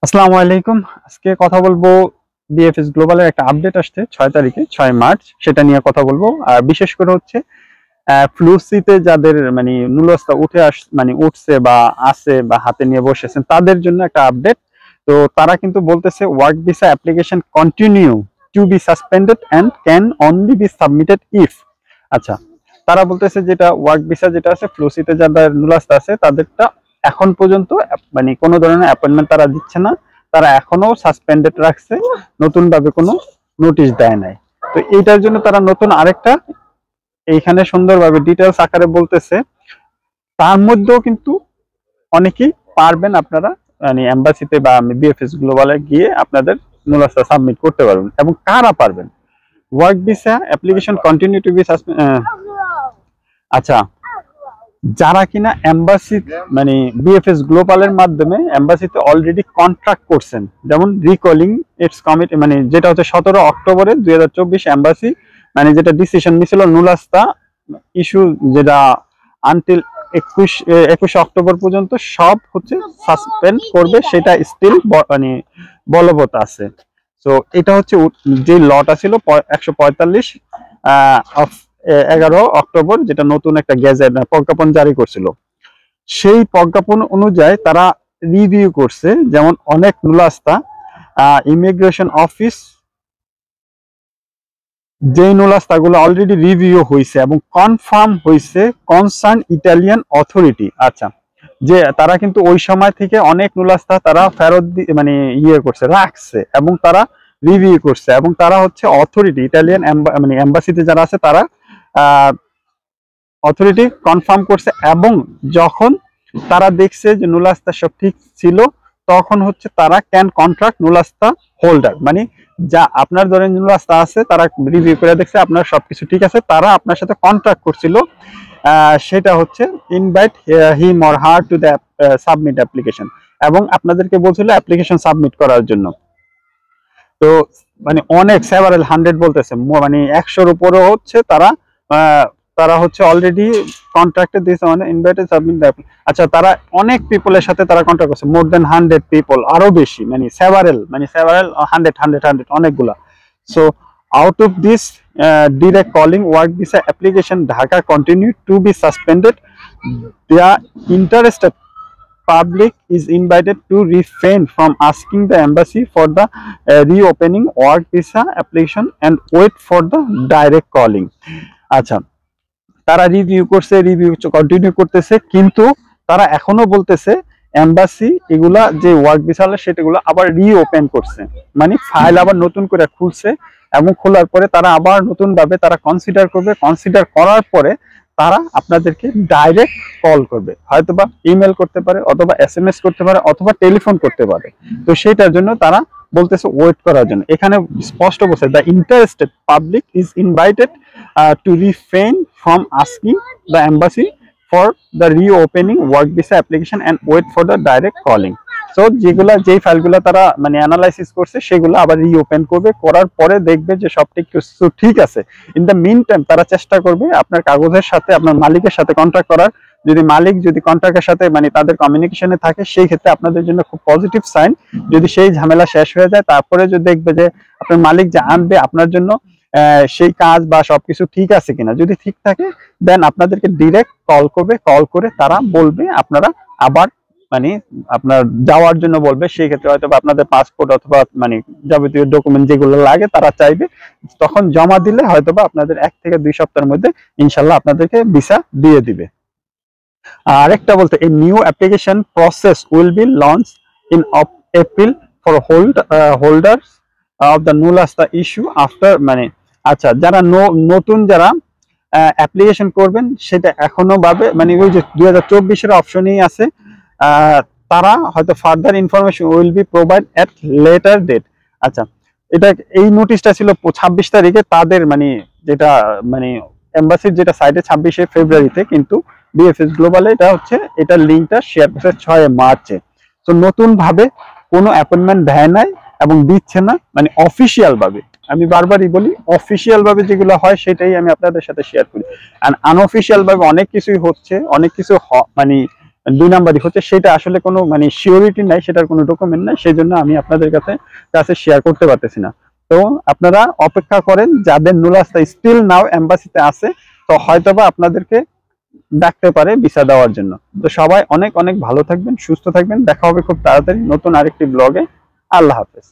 আসসালামু আলাইকুম। আজকে কথা বলবো বিএফএস গ্লোবালের একটা আপডেট আসছে 6 তারিখে 6 মার্চ, সেটা নিয়ে কথা বলবো। আর বিশেষ করে হচ্ছে ফ্লুসিতে যাদের মানে নুলস্তা উঠছে বা আছে বা হাতে নিয়ে বসেছেন তাদের জন্য একটা আপডেট। তো তারা কিন্তু বলতেছে work visa application continue to B suspended and can only be submitted if. আচ্ছা, তারা বলতেছে যেটা ওয়ার্ক ভিসা যেটা আছে ফ্লুসিতে যাদের নুলস্তা আছে তাদেরটা এখন পর্যন্ত মানে কোনো ধরনের অ্যাপয়েন্টমেন্ট তারা দিচ্ছে না, তারা এখনো সাসপেন্ডেড রাখছে, নতুন ভাবে কোনো নোটিশ দেয় নাই। তো এইটার জন্য তারা নতুন আরেকটা এইখানে সুন্দরভাবে ডিটেলস আকারে বলতেছে। তার মধ্যেও কিন্তু অনেকেই পারবেন, আপনারা মানে এম্বাসিতে বা বিএফএস গ্লোবালে গিয়ে আপনাদের নুলাসা সাবমিট করতে পারবেন। এবং কারা পারবেন? Work visa application continue to be আচ্ছা, যারা কিনা এম্বাসি মানে বিএফএস গ্লোবালের মাধ্যমে এম্বাসিতে অলরেডি কন্ট্রাক্ট করছেন, যেমন রিকলিং ইটস কমিটি, মানে যেটা হচ্ছে 17 অক্টোবরে 2024 এম্বাসি মানে যেটা ডিসিশন নিছিল নুলাস্তা ইস্যু, যেটা আনটিল 21 অক্টোবর পর্যন্ত সব হচ্ছে সাসপেন্ড করবে, সেটা স্টিল মানে বলবৎ আছে। তো এটা হচ্ছে যে লটা ছিল 145 অফ 11 অক্টোবর, যেটা নতুন একটা গেজেট প্রজ্ঞাপন জারি করছিল। সেই প্রজ্ঞাপন অনুযায়ী তারা রিভিউ করছে, যেমন অনেক নুলাস্তা ইমিগ্রেশন অফিস যে নুলাস্তাগুলো অলরেডি রিভিউ হয়েছে এবং কনফার্ম হয়েছে কনসার্ন ইটালিয়ান অথরিটি। আচ্ছা, যে তারা কিন্তু ওই সময় থেকে অনেক নুলাস্তা তারা ফেরত মানে করছে, রাখছে এবং তারা রিভিউ করছে এবং তারা হচ্ছে অথরিটি ইটালিয়ান মানে এম্বাসিতে যারা আছে তারা অথরিটি কনফার্ম করছে। এবং যখন তারা দেখছে যে নুলাস্তা সব ঠিক ছিল, তখন হচ্ছে তারা ক্যান কন্ট্রাক্ট নুলাস্তা হোল্ডার, মানে যা আপনার ধরেন নুলাস্তা আছে তারা রিভিউ করে দেখছে আপনার সবকিছু ঠিক আছে, তারা আপনার সাথে কন্ট্রাক্ট করছিল, সেটা হচ্ছে invite him or her to the submit application, এবং আপনাদেরকে বলছিল অ্যাপ্লিকেশন সাবমিট করার জন্য। তো মানে অনেক সেভারাল হান্ড্রেড বলতেছে, মানে 100-র উপরে হচ্ছে তারা তারা হচ্ছে অলরেডি কন্ট্রাক্টে দিয়েছে, মানে ইনভাইটেড সাবমিট। আচ্ছা, তারা অনেক পিপলের সাথে তারা কন্ট্রাক্ট করছে, মোর দেন 100 পিপল, আরো বেশি, মানে সেভারাল 100 অনেকগুলা। So out of this direct calling work visa application Dhaka continue to B suspended, the interested public is invited to refrain from asking the embassy for the reopening work visa application and wait for the direct calling. আচ্ছা, তারা review করছে, review continue করতেছে, কিন্তু তারা এখনো বলতেছে embassy এগুলা যে ওয়ার্ক ভিসা সেটাগুলো আবার রিওপেন করছে, মানে ফাইল আবার নতুন করে খুলছে এবং খোলার পরে তারা আবার নতুন ভাবে তারা কনসিডার করবে, কনসিডার করার পরে তারা আপনাদেরকে ডাইরেক্ট কল করবে, হয়তোবা ইমেল করতে পারে অথবা এসএমএস করতে পারে অথবা টেলিফোন করতে পারে। তো সেটার জন্য তারা বলতেছে ওয়েট করার জন্য। এখানে স্পষ্ট বলছে the interested public is invited to refrain from asking the embassy for the reopening work visa application and wait for the direct calling. So যেই ফাইলগুলো তারা মানে অ্যানালাইসিস করছে সেগুলো আবার রিওপেন করবে, করার পরে দেখবে যে সব কিছু ঠিক আছে। ইন দ্য মিন টাইম তারা চেষ্টা করবে আপনার কাগজের সাথে আপনার মালিকের সাথে কন্ট্যাক্ট করার। যদি মালিক যদি কন্ট্রাক্টের সাথে মানে তাদের কমিউনিকেশনে থাকে, সেই ক্ষেত্রে আপনাদের জন্য খুব পজিটিভ সাইন। যদি সেই ঝামেলা শেষ হয়ে যায়, তারপরে যদি দেখবে যে আপনার মালিক যা আনবে আপনার জন্য সেই কাজ বা সবকিছু ঠিক আছে কিনা, যদি ঠিক থাকে দেন আপনাদেরকে ডিরেক্ট কল করবে, কল করে তারা বলবে আপনারা আবার মানে আপনার যাওয়ার জন্য বলবে। সেই ক্ষেত্রে হয়তো আপনাদের পাসপোর্ট অথবা মানে যাবতীয় ডকুমেন্ট যেগুলো লাগে তারা চাইবে, তখন জমা দিলে হয়তোবা আপনাদের 1 থেকে 2 সপ্তাহের মধ্যে ইনশাল্লাহ আপনাদেরকে ভিসা দিয়ে দিবে। আরেকটা বলতে এই new application process will be launch in April for holders of the নুলাস্তা ইস্যু আফটার, মানে আচ্ছা যারা নতুন যারা অ্যাপ্লিকেশন করবেন সেটা এখনো ভাবে মানে ওই যে 2024-এর অপশনই আছে, তারা হয়তো further information will be provide at later date. আচ্ছা, এটা এই নোটিশটা ছিল 26 তারিখে তাদের মানে যেটা মানে এম্বাসির যেটা সাইটে 26শে ফেব্রুয়ারিতে, কিন্তু বিএফএস গ্লোবালে এটা হচ্ছে এটা লিঙ্কটা শেয়ার করছে 6 মার্চে। তো নতুন ভাবে কোনো অ্যাপয়েন্টমেন্ট দেয় নাই এবং দিচ্ছে না, মানে অফিসিয়াল ভাবে। আমি বারবারই বলি অফিসিয়াল ভাবে যেগুলো হয় সেটাই আমি আপনাদের সাথে শেয়ার করি। আর আনঅফিসিয়াল ভাবে অনেক কিছুই হচ্ছে, অনেক কিছু মানে 2 নাম্বারই হচ্ছে, সেটা আসলে কোনো মানে সিওরিটি নাই, সেটার কোনো ডকুমেন্ট নাই, সেই জন্য আমি আপনাদের কাছে শেয়ার করতে পারতেছি না। তো আপনারা অপেক্ষা করেন, যাদের নুলাস্তা স্টিল নাও এম্বাসিতে আছে, তো হয়তোবা আপনাদেরকে ডাকতে পারে ভিসা দেওয়ার জন্য। তো সবাই অনেক অনেক ভালো থাকবেন, সুস্থ থাকবেন, দেখা হবে খুব তাড়াতাড়ি নতুন আরেকটি ব্লগে। আল্লাহ হাফেজ।